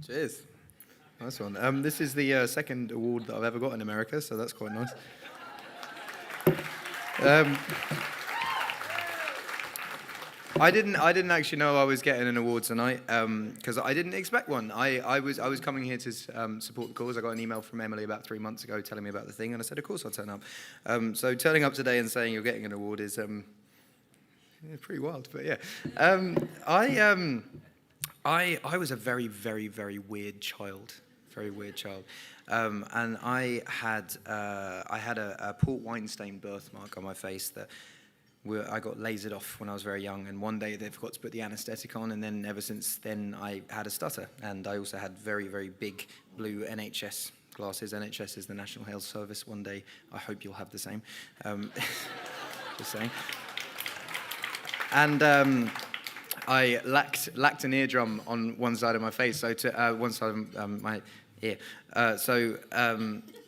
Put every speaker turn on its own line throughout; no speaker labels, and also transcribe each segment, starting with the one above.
Cheers. Nice one. This is the second award that I've ever got in America, so that's quite nice. Um, I didn't actually know I was getting an award tonight because I didn't expect one. I was coming here to support the cause. I got an email from Emily about 3 months ago telling me about the thing, and I said, of course I'll turn up. So turning up today and saying you're getting an award is pretty wild, but yeah. I was a very, very, very weird child. Very weird child. And I had a port wine stained birthmark on my face that I got lasered off when I was very young, and one day they forgot to put the anaesthetic on, and then ever since then I had a stutter, and I also had very, very big blue NHS glasses. NHS is the National Health Service. One day I hope you'll have the same. Just saying. And I lacked an eardrum on one side of my face, so to one side of my ear.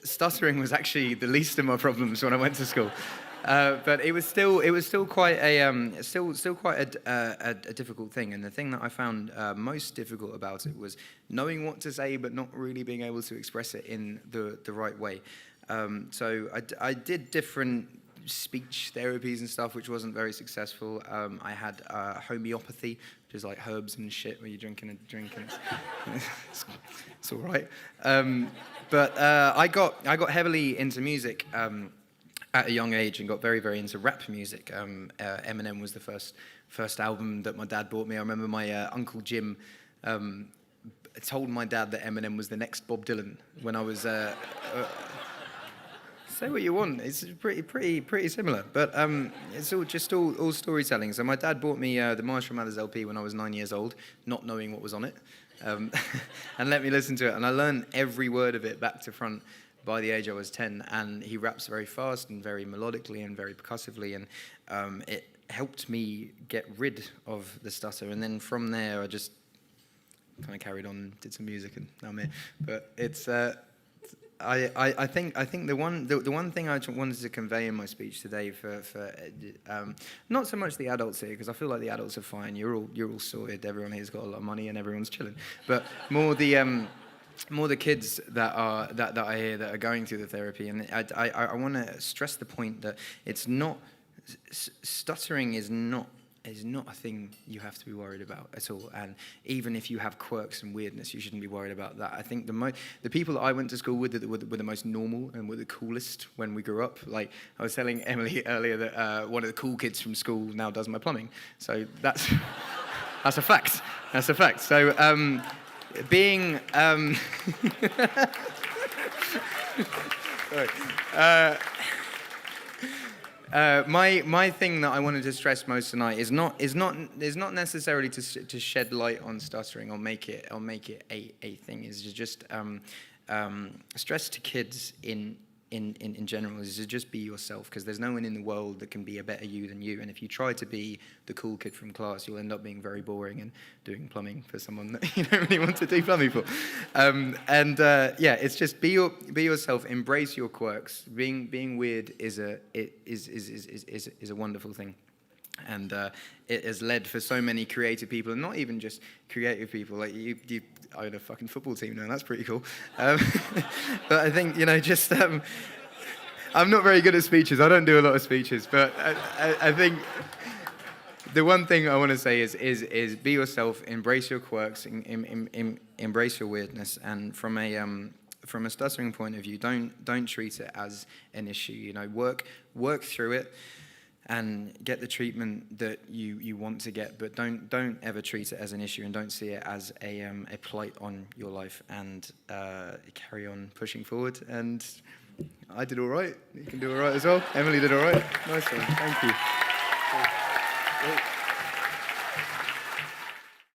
Stuttering was actually the least of my problems when I went to school. But it was still quite a difficult thing, and the thing that I found most difficult about it was knowing what to say but not really being able to express it in the right way. So I did different speech therapies and stuff, which wasn't very successful. I had homeopathy, which is like herbs and shit where you're drinking a drink and it's all right. But I got heavily into music at a young age and got very, very into rap music. Eminem was the first album that my dad bought me. I remember my Uncle Jim told my dad that Eminem was the next Bob Dylan when I was... say what you want. It's pretty similar, but it's all storytelling. So my dad bought me the Marshall Mathers LP when I was 9 years old, not knowing what was on it, and let me listen to it. And I learned every word of it back to front by the age I was 10. And he raps very fast and very melodically and very percussively, and it helped me get rid of the stutter. And then from there, I just kind of carried on, did some music, and now I'm here. But it's. I think the one thing I wanted to convey in my speech today for not so much the adults here, because I feel like the adults are fine. You're all sorted. Everyone here's got a lot of money and everyone's chilling. But more the kids that I hear that are going through the therapy, and I want to stress the point that it's not stuttering is not a thing you have to be worried about at all. And even if you have quirks and weirdness, you shouldn't be worried about that. I think the people that I went to school with that were the most normal and were the coolest when we grew up. Like I was telling Emily earlier that one of the cool kids from school now does my plumbing. So that's a fact. That's a fact. So being sorry. My thing that I wanted to stress most tonight is not necessarily to shed light on stuttering or make it a thing. Is to just stress to kids in general is to just be yourself, because there's no one in the world that can be a better you than you. And if you try to be the cool kid from class, you'll end up being very boring and doing plumbing for someone that you don't really want to do plumbing for. It's just be yourself, embrace your quirks. Being weird is a wonderful thing. And it has led for so many creative people, and not even just creative people. Like you own a fucking football team now. That's pretty cool. But I think I'm not very good at speeches. I don't do a lot of speeches, but I think the one thing I want to say is be yourself, embrace your quirks, embrace your weirdness, and from a stuttering point of view, don't treat it as an issue. Work through it and get the treatment that you want to get, but don't ever treat it as an issue, and don't see it as a plight on your life, and carry on pushing forward. And I did all right. You can do all right as well. Emily did all right. Nice one. Thank you.